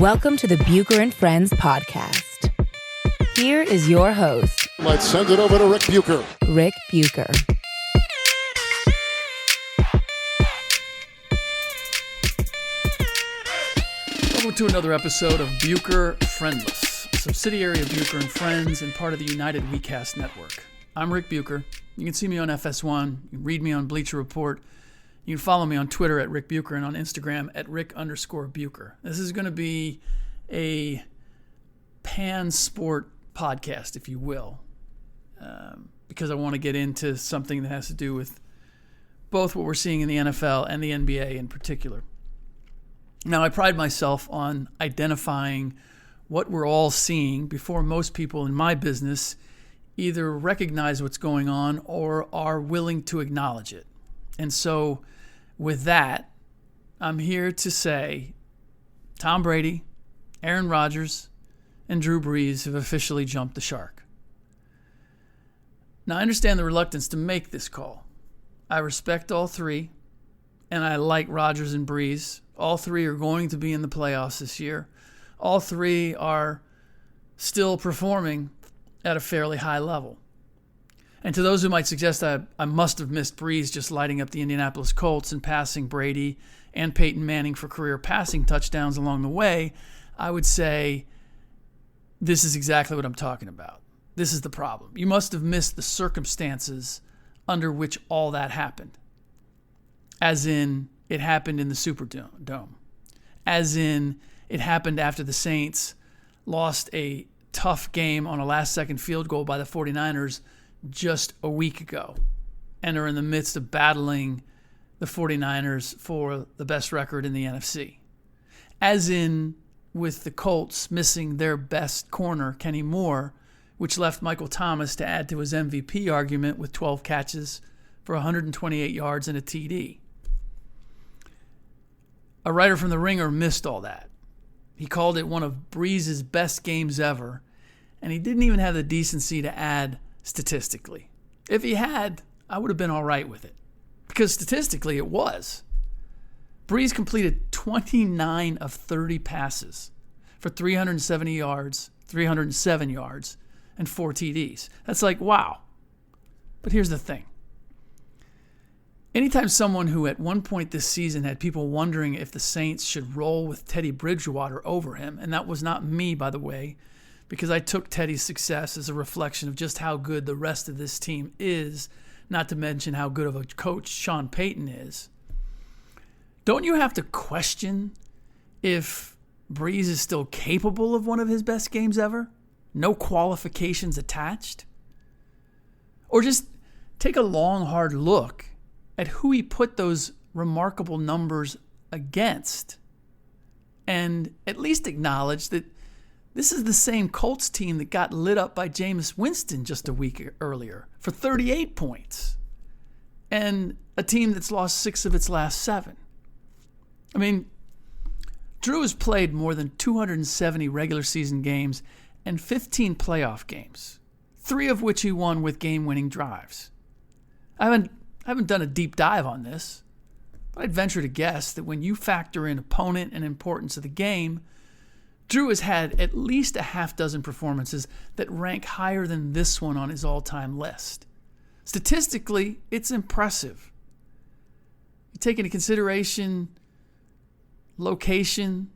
Welcome to the Bucher and Friends podcast. Here is your host. Let's send it over to Rick Bucher. Rick Bucher. Welcome to another episode of Bucher Friendless, a subsidiary of Bucher and Friends and part of the United WeCast network. I'm Rick Bucher. You can see me on FS1. You can read me on Bleacher Report. You can follow me on Twitter at Rick Bucher and on Instagram at Rick_Bucher. This is going to be a pan-sport podcast, if you will, because I want to get into something that has to do with both what we're seeing in the NFL and the NBA in particular. Now, I pride myself on identifying what we're all seeing before most people in my business either recognize what's going on or are willing to acknowledge it. And so with that, I'm here to say Tom Brady, Aaron Rodgers, and Drew Brees have officially jumped the shark. Now, I understand the reluctance to make this call. I respect all three, and I like Rodgers and Brees. All three are going to be in the playoffs this year. All three are still performing at a fairly high level. And to those who might suggest that I must have missed Brees just lighting up the Indianapolis Colts and passing Brady and Peyton Manning for career passing touchdowns along the way, I would say this is exactly what I'm talking about. This is the problem. You must have missed the circumstances under which all that happened. As in, it happened in the Superdome. As in, it happened after the Saints lost a tough game on a last-second field goal by the 49ers just a week ago and are in the midst of battling the 49ers for the best record in the NFC. As in with the Colts missing their best corner, Kenny Moore, which left Michael Thomas to add to his MVP argument with 12 catches for 128 yards and a TD. A writer from The Ringer missed all that. He called it one of Brees' best games ever, and he didn't even have the decency to add statistically. If he had, I would have been all right with it, because statistically it was. Brees completed 29 of 30 passes for 370 yards, 307 yards, and 4 TDs. That's like, wow. But here's the thing. Anytime someone who at one point this season had people wondering if the Saints should roll with Teddy Bridgewater over him, and that was not me, by the way, because I took Teddy's success as a reflection of just how good the rest of this team is, not to mention how good of a coach Sean Payton is. Don't you have to question if Brees is still capable of one of his best games ever? No qualifications attached? Or just take a long, hard look at who he put those remarkable numbers against and at least acknowledge that this is the same Colts team that got lit up by Jameis Winston just a week earlier for 38 points and a team that's lost 6 of its last 7. I mean, Drew has played more than 270 regular season games and 15 playoff games, 3 of which he won with game-winning drives. I haven't done a deep dive on this, but I'd venture to guess that when you factor in opponent and importance of the game, Drew has had at least a half dozen performances that rank higher than this one on his all-time list. Statistically, it's impressive. You take into consideration location,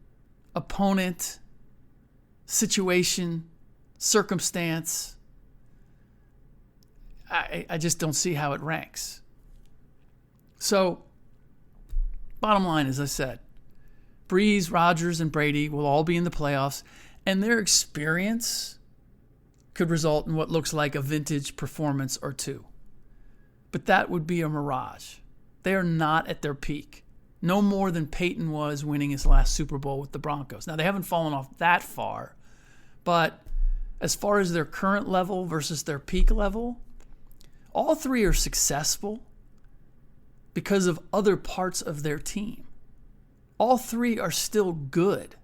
opponent, situation, circumstance. I just don't see how it ranks. So, bottom line, as I said, Brees, Rodgers, and Brady will all be in the playoffs, and their experience could result in what looks like a vintage performance or two. But that would be a mirage. They are not at their peak. No more than Peyton was winning his last Super Bowl with the Broncos. Now, they haven't fallen off that far, but as far as their current level versus their peak level, all three are successful because of other parts of their team. All three are still good.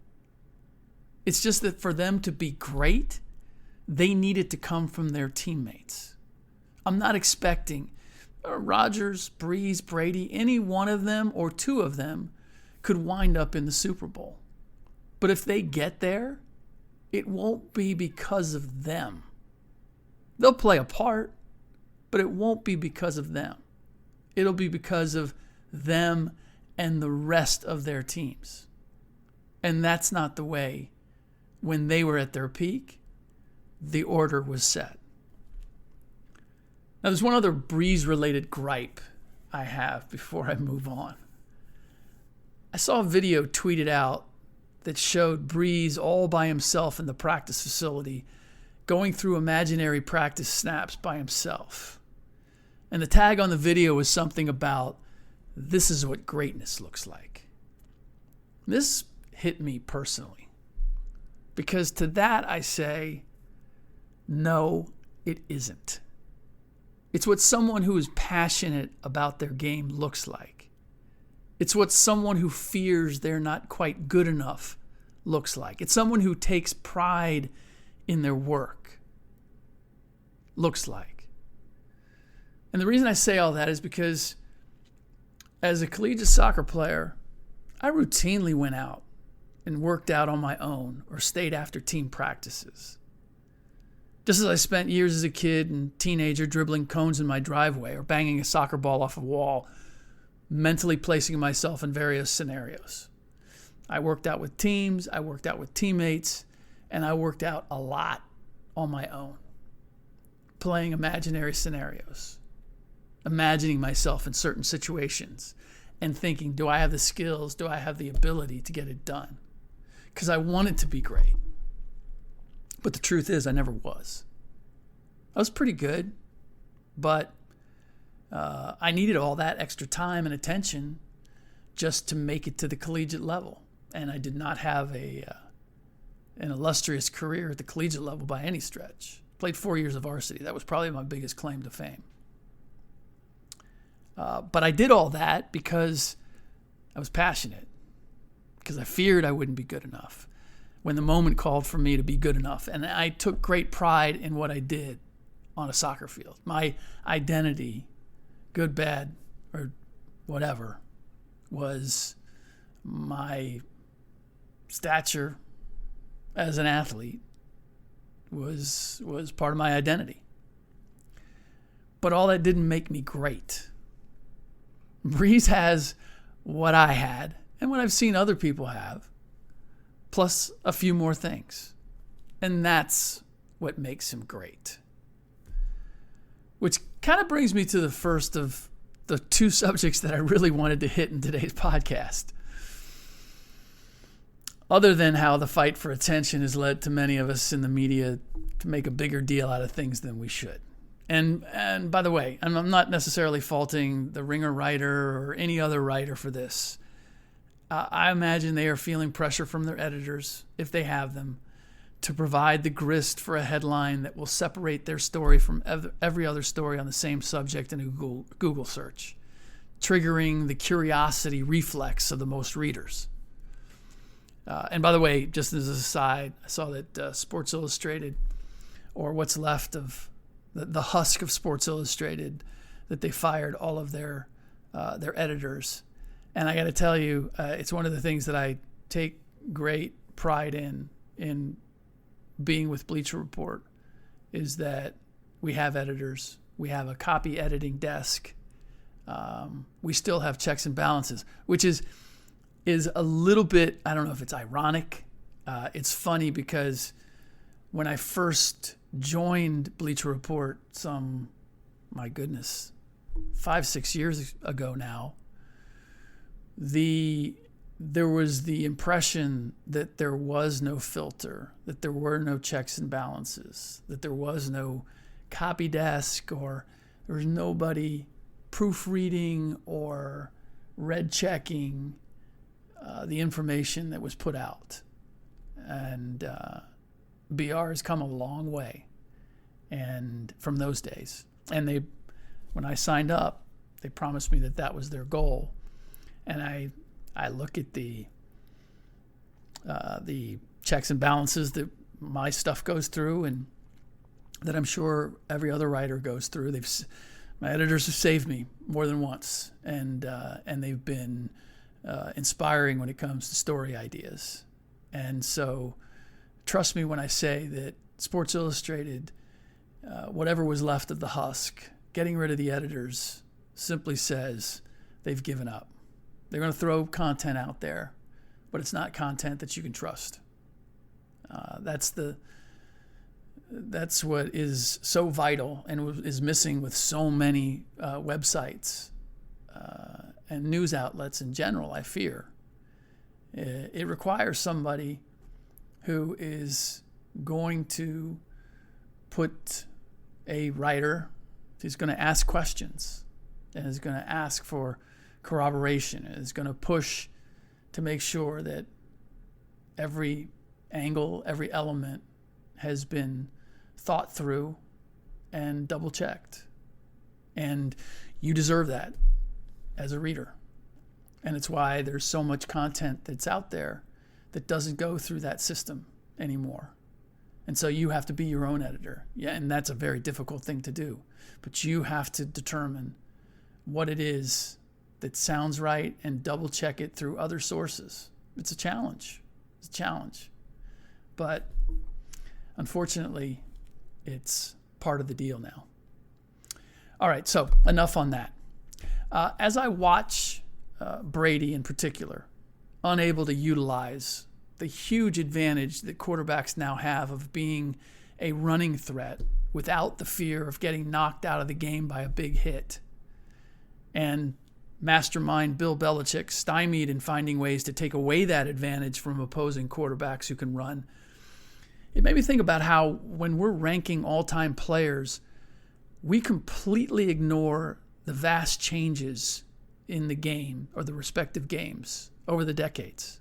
It's just that for them to be great, they need it to come from their teammates. I'm not expecting Rodgers, Brees, Brady, any one of them or two of them could wind up in the Super Bowl. But if they get there, it won't be because of them. They'll play a part, but it won't be because of them. It'll be because of them and the rest of their teams. And that's not the way, when they were at their peak, the order was set. Now, there's one other Brees-related gripe I have before I move on. I saw a video tweeted out that showed Brees all by himself in the practice facility, going through imaginary practice snaps by himself. And the tag on the video was something about, "This is what greatness looks like." This hit me personally, because to that I say, no, it isn't. It's what someone who is passionate about their game looks like. It's what someone who fears they're not quite good enough looks like. It's someone who takes pride in their work looks like. And the reason I say all that is because as a collegiate soccer player, I routinely went out and worked out on my own or stayed after team practices. Just as I spent years as a kid and teenager dribbling cones in my driveway or banging a soccer ball off a wall, mentally placing myself in various scenarios. I worked out with teams, I worked out with teammates, and I worked out a lot on my own, playing imaginary scenarios, imagining myself in certain situations and thinking, do I have the skills, do I have the ability to get it done? Because I wanted to be great. But the truth is, I never was. I was pretty good, but I needed all that extra time and attention just to make it to the collegiate level. And I did not have an illustrious career at the collegiate level by any stretch. Played 4 years of varsity. That was probably my biggest claim to fame. But I did all that because I was passionate, because I feared I wouldn't be good enough when the moment called for me to be good enough. And I took great pride in what I did on a soccer field. My identity, good, bad, or whatever, was my stature as an athlete was part of my identity. But all that didn't make me great. Brees has what I had and what I've seen other people have, plus a few more things. And that's what makes him great. Which kind of brings me to the first of the two subjects that I really wanted to hit in today's podcast. Other than how the fight for attention has led to many of us in the media to make a bigger deal out of things than we should. And by the way, I'm not necessarily faulting the Ringer writer or any other writer for this. I imagine they are feeling pressure from their editors, if they have them, to provide the grist for a headline that will separate their story from every other story on the same subject in a Google search, triggering the curiosity reflex of the most readers. And by the way, just as an aside, I saw that Sports Illustrated, or what's left of the husk of Sports Illustrated, that they fired all of their editors. And I got to tell you, it's one of the things that I take great pride in being with Bleacher Report, is that we have editors. We have a copy editing desk. We still have checks and balances, which is a little bit, I don't know if it's ironic. It's funny because when I first joined Bleacher Report some, my goodness, 5-6 years ago now, there was the impression that there was no filter, that there were no checks and balances, that there was no copy desk, or there was nobody proofreading or red checking the information that was put out. And BR has come a long way, and from those days. And when I signed up, they promised me that that was their goal. And I look at the checks and balances that my stuff goes through, and that I'm sure every other writer goes through. My editors have saved me more than once, and they've been inspiring when it comes to story ideas. And so trust me when I say that Sports Illustrated, whatever was left of the husk, getting rid of the editors, simply says they've given up. They're going to throw content out there, but it's not content that you can trust. That's what is so vital and is missing with so many websites and news outlets in general, I fear. It requires somebody who is going to put a writer who's going to ask questions and is going to ask for corroboration and is going to push to make sure that every angle, every element has been thought through and double checked. And you deserve that as a reader. And it's why there's so much content that's out there that doesn't go through that system anymore. And so you have to be your own editor. Yeah, and that's a very difficult thing to do. But you have to determine what it is that sounds right and double check it through other sources. It's a challenge. But unfortunately, it's part of the deal now. All right, so enough on that. As I watch Brady in particular, unable to utilize the huge advantage that quarterbacks now have of being a running threat without the fear of getting knocked out of the game by a big hit, and mastermind Bill Belichick stymied in finding ways to take away that advantage from opposing quarterbacks who can run, it made me think about how when we're ranking all-time players, we completely ignore the vast changes in the game or the respective games over the decades.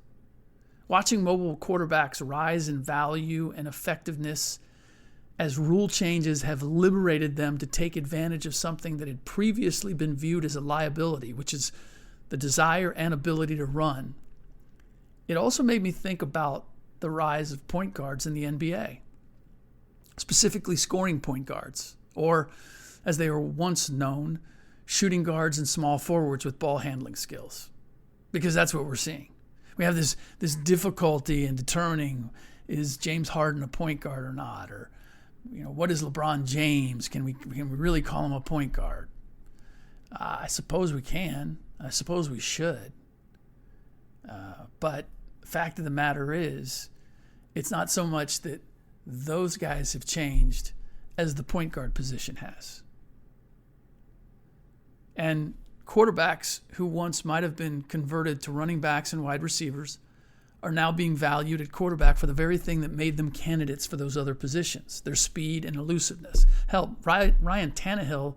Watching mobile quarterbacks rise in value and effectiveness as rule changes have liberated them to take advantage of something that had previously been viewed as a liability, which is the desire and ability to run. It also made me think about the rise of point guards in the NBA, specifically scoring point guards, or as they were once known, shooting guards and small forwards with ball handling skills, because that's what we're seeing. We have this difficulty in determining, is James Harden a point guard or not, or what is LeBron James? Can we really call him a point guard? I suppose we can. I suppose we should. But the fact of the matter is, it's not so much that those guys have changed as the point guard position has. And quarterbacks who once might have been converted to running backs and wide receivers are now being valued at quarterback for the very thing that made them candidates for those other positions, their speed and elusiveness. Hell, Ryan Tannehill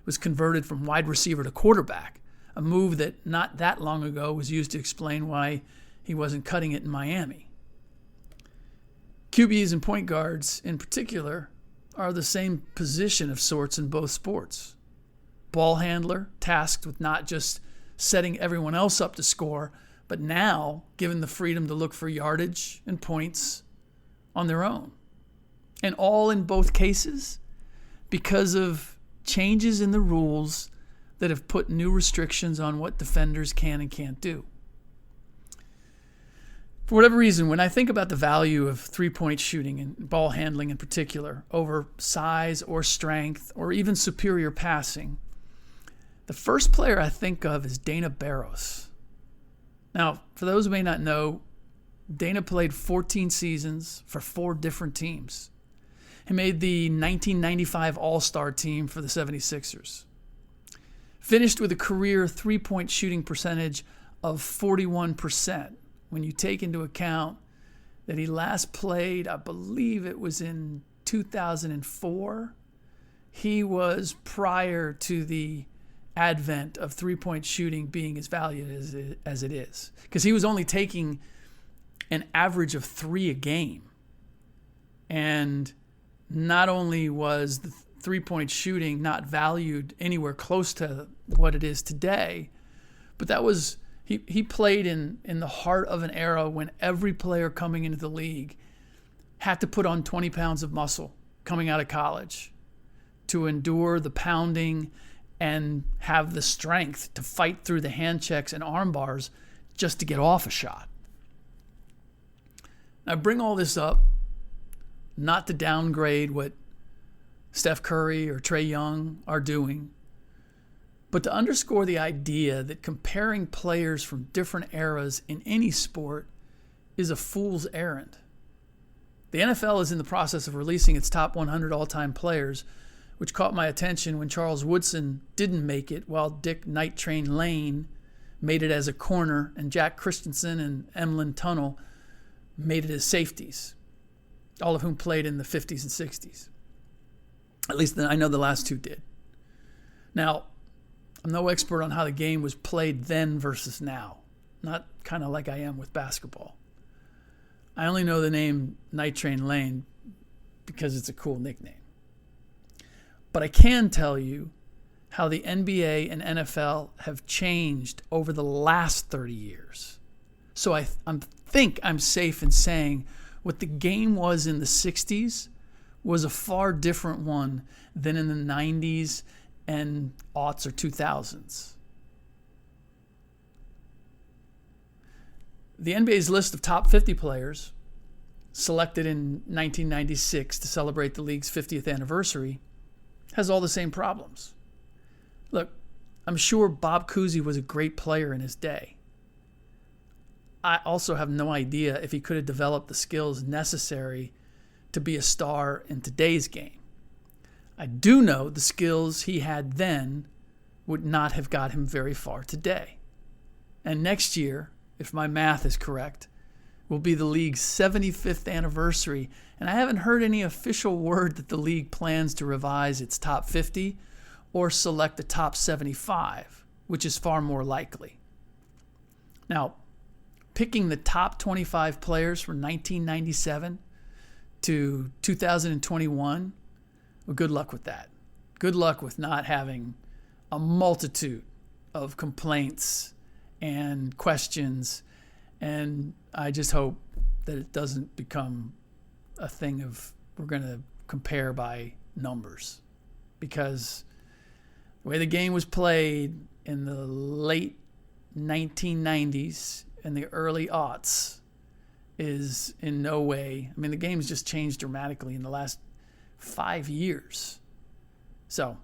was converted from wide receiver to quarterback, a move that not that long ago was used to explain why he wasn't cutting it in Miami. QBs and point guards in particular are the same position of sorts in both sports. Ball handler, tasked with not just setting everyone else up to score, but now given the freedom to look for yardage and points on their own. And all in both cases because of changes in the rules that have put new restrictions on what defenders can and can't do. For whatever reason, when I think about the value of three-point shooting and ball handling in particular over size or strength or even superior passing, the first player I think of is Dana Barros. Now, for those who may not know, Dana played 14 seasons for 4 different teams. He made the 1995 All-Star team for the 76ers. Finished with a career three-point shooting percentage of 41% when you take into account that he last played, I believe it was in 2004. He was prior to the advent of three-point shooting being as valued as it is, because he was only taking an average of 3 a game. And not only was the three-point shooting not valued anywhere close to what it is today, but that was he played in the heart of an era when every player coming into the league had to put on 20 pounds of muscle coming out of college to endure the pounding and have the strength to fight through the hand checks and arm bars just to get off a shot. I bring all this up not to downgrade what Steph Curry or Trae Young are doing, but to underscore the idea that comparing players from different eras in any sport is a fool's errand. The NFL is in the process of releasing its top 100 all-time players, which caught my attention when Charles Woodson didn't make it, while Dick Night Train Lane made it as a corner and Jack Christensen and Emlyn Tunnell made it as safeties, all of whom played in the 50s and 60s. At least I know the last two did. Now, I'm no expert on how the game was played then versus now, not kind of like I am with basketball. I only know the name Night Train Lane because it's a cool nickname. But I can tell you how the NBA and NFL have changed over the last 30 years. So I think I'm safe in saying what the game was in the 60s was a far different one than in the 90s and aughts or 2000s. The NBA's list of top 50 players, selected in 1996 to celebrate the league's 50th anniversary, has all the same problems. Look, I'm sure Bob Cousy was a great player in his day. I also have no idea if he could have developed the skills necessary to be a star in today's game. I do know the skills he had then would not have got him very far today. And next year, if my math is correct, will be the league's 75th anniversary, and I haven't heard any official word that the league plans to revise its top 50 or select the top 75, which is far more likely. Now, picking the top 25 players from 1997 to 2021, well, good luck with that. Good luck with not having a multitude of complaints and questions, and I just hope that it doesn't become a thing of we're going to compare by numbers, because the way the game was played in the late 1990s and the early aughts is in no way, I mean, the game's just changed dramatically in the last 5 years. So,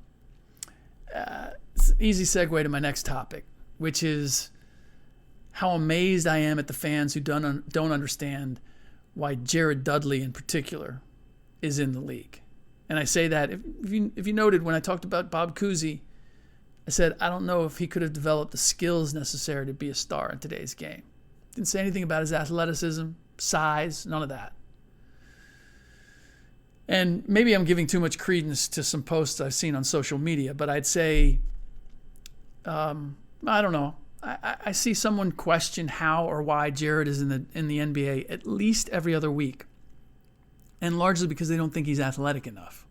it's an easy segue to my next topic, which is how amazed I am at the fans who don't understand why Jared Dudley in particular is in the league. And I say that, if you noted when I talked about Bob Cousy, I said I don't know if he could have developed the skills necessary to be a star in today's game. Didn't say anything about his athleticism, size, none of that. And maybe I'm giving too much credence to some posts I've seen on social media, but I'd say, I don't know. I see someone question how or why Jared is in the NBA at least every other week, and largely because they don't think he's athletic enough.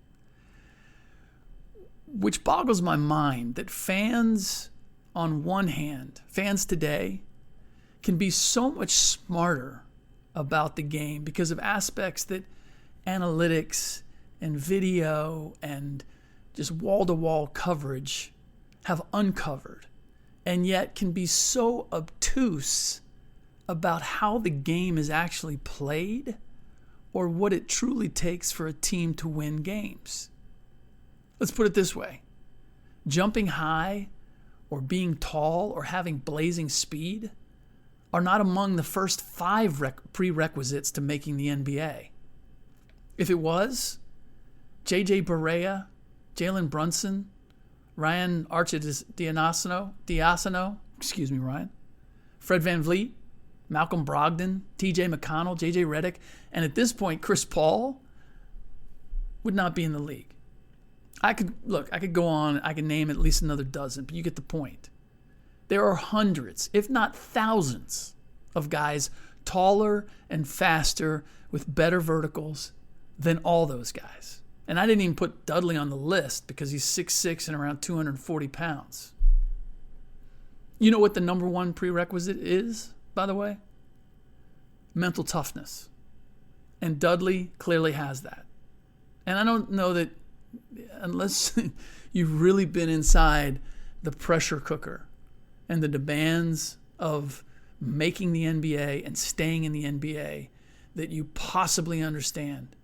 Which boggles my mind that fans, on one hand, fans today, can be so much smarter about the game because of aspects that analytics and video and just wall-to-wall coverage have uncovered, and yet can be so obtuse about how the game is actually played or what it truly takes for a team to win games. Let's put it this way. Jumping high or being tall or having blazing speed are not among the first 5 prerequisites to making the NBA. If it was, J.J. Barea, Jalen Brunson, Ryan Arcidiacono, Fred VanVleet, Malcolm Brogdon, T.J. McConnell, J.J. Redick, and at this point, Chris Paul would not be in the league. I could go on, I could name at least another dozen, but you get the point. There are hundreds, if not thousands, of guys taller and faster with better verticals than all those guys. And I didn't even put Dudley on the list because he's 6'6" and around 240 pounds. You know what the number one prerequisite is, by the way? Mental toughness. And Dudley clearly has that. And I don't know that unless you've really been inside the pressure cooker and the demands of making the NBA and staying in the NBA, that you possibly understand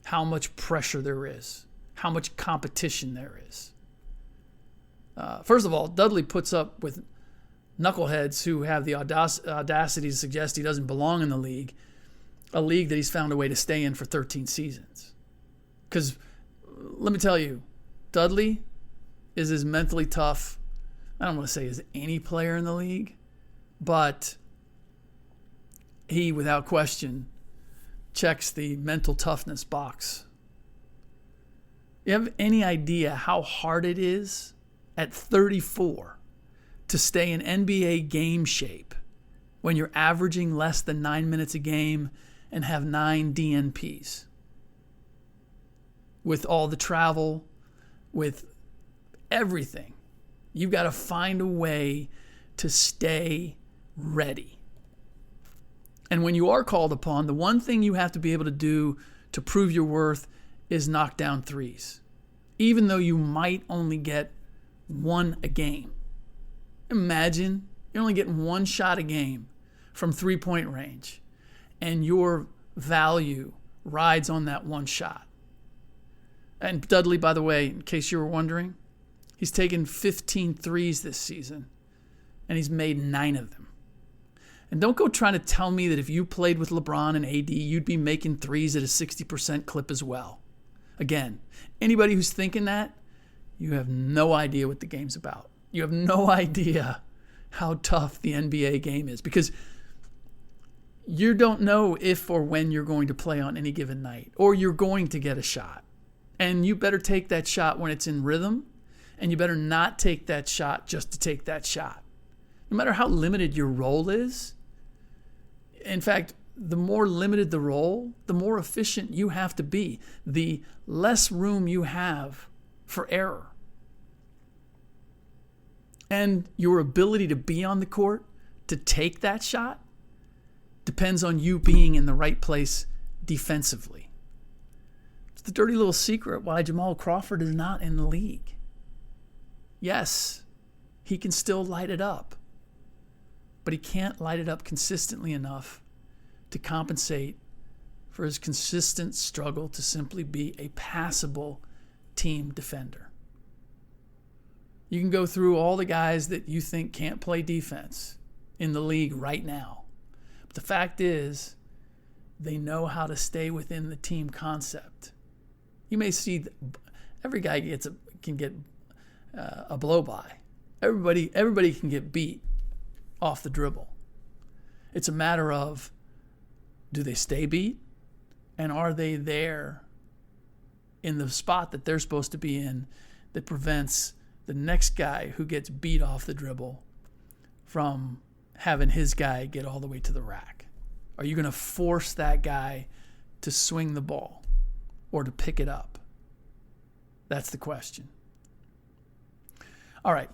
how much pressure there is, how much competition there is. First of all, Dudley puts up with knuckleheads who have the audacity to suggest he doesn't belong in the league, a league that he's found a way to stay in for 13 seasons. Because let me tell you, Dudley is as mentally tough, I don't want to say as any player in the league, but he, without question, checks the mental toughness box. You have any idea how hard it is at 34 to stay in NBA game shape when you're averaging less than 9 minutes a game and have 9 DNPs? With all the travel, with everything, you've got to find a way to stay ready. And when you are called upon, the one thing you have to be able to do to prove your worth is knock down threes, even though you might only get one a game. Imagine you're only getting one shot a game from three-point range, and your value rides on that one shot. And Dudley, by the way, in case you were wondering, he's taken 15 threes this season, and he's made 9 of them. And don't go trying to tell me that if you played with LeBron and AD, you'd be making threes at a 60% clip as well. Again, anybody who's thinking that, you have no idea what the game's about. You have no idea how tough the NBA game is, because you don't know if or when you're going to play on any given night, or you're going to get a shot. And you better take that shot when it's in rhythm, and you better not take that shot just to take that shot. No matter how limited your role is, in fact, the more limited the role, the more efficient you have to be, the less room you have for error. And your ability to be on the court, to take that shot, depends on you being in the right place defensively. It's the dirty little secret why Jamal Crawford is not in the league. Yes, he can still light it up, but he can't light it up consistently enough to compensate for his consistent struggle to simply be a passable team defender. You can go through all the guys that you think can't play defense in the league right now. But the fact is, they know how to stay within the team concept. You may see every guy can get a blow by. Everybody can get beat off the dribble. It's a matter of, do they stay beat? And are they there in the spot that they're supposed to be in that prevents the next guy who gets beat off the dribble from having his guy get all the way to the rack? Are you going to force that guy to swing the ball or to pick it up? That's the question. All right.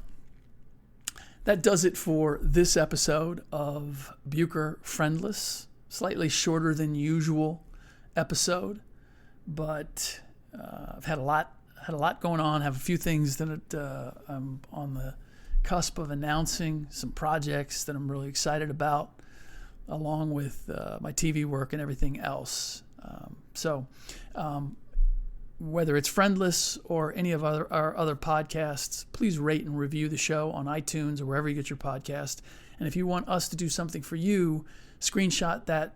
That does it for this episode of Bucher Friendless. Slightly shorter than usual episode, but I've had a lot going on. I have a few things that I'm on the cusp of announcing, some projects that I'm really excited about, along with my TV work and everything else. So whether it's Friendless or any of our other podcasts, please rate and review the show on iTunes or wherever you get your podcast. And if you want us to do something for you, screenshot that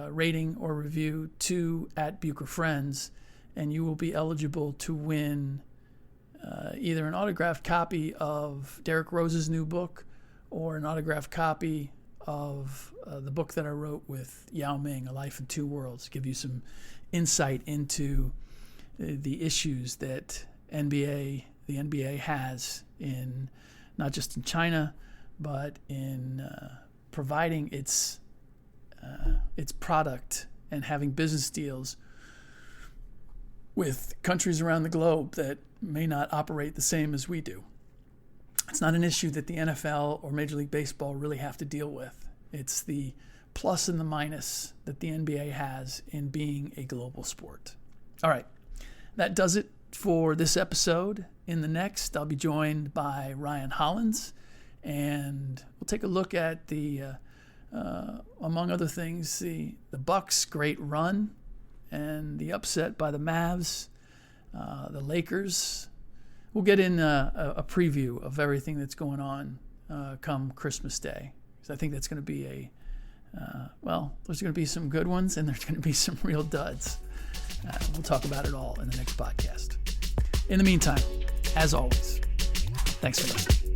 rating or review to @BucherFriends, and you will be eligible to win either an autographed copy of Derrick Rose's new book or an autographed copy of the book that I wrote with Yao Ming, A Life in Two Worlds, give you some insight into the issues that the NBA has in not just in China, but in providing its product and having business deals with countries around the globe that may not operate the same as we do. It's not an issue that the NFL or Major League Baseball really have to deal with. It's the plus and the minus that the NBA has in being a global sport. All right, that does it for this episode. In the next, I'll be joined by Ryan Hollins, and we'll take a look at the among other things, the Bucks' great run and the upset by the Mavs, the Lakers. We'll get in a preview of everything that's going on come Christmas Day. Because I think that's going to be there's going to be some good ones and there's going to be some real duds. We'll talk about it all in the next podcast. In the meantime, as always, thanks for listening.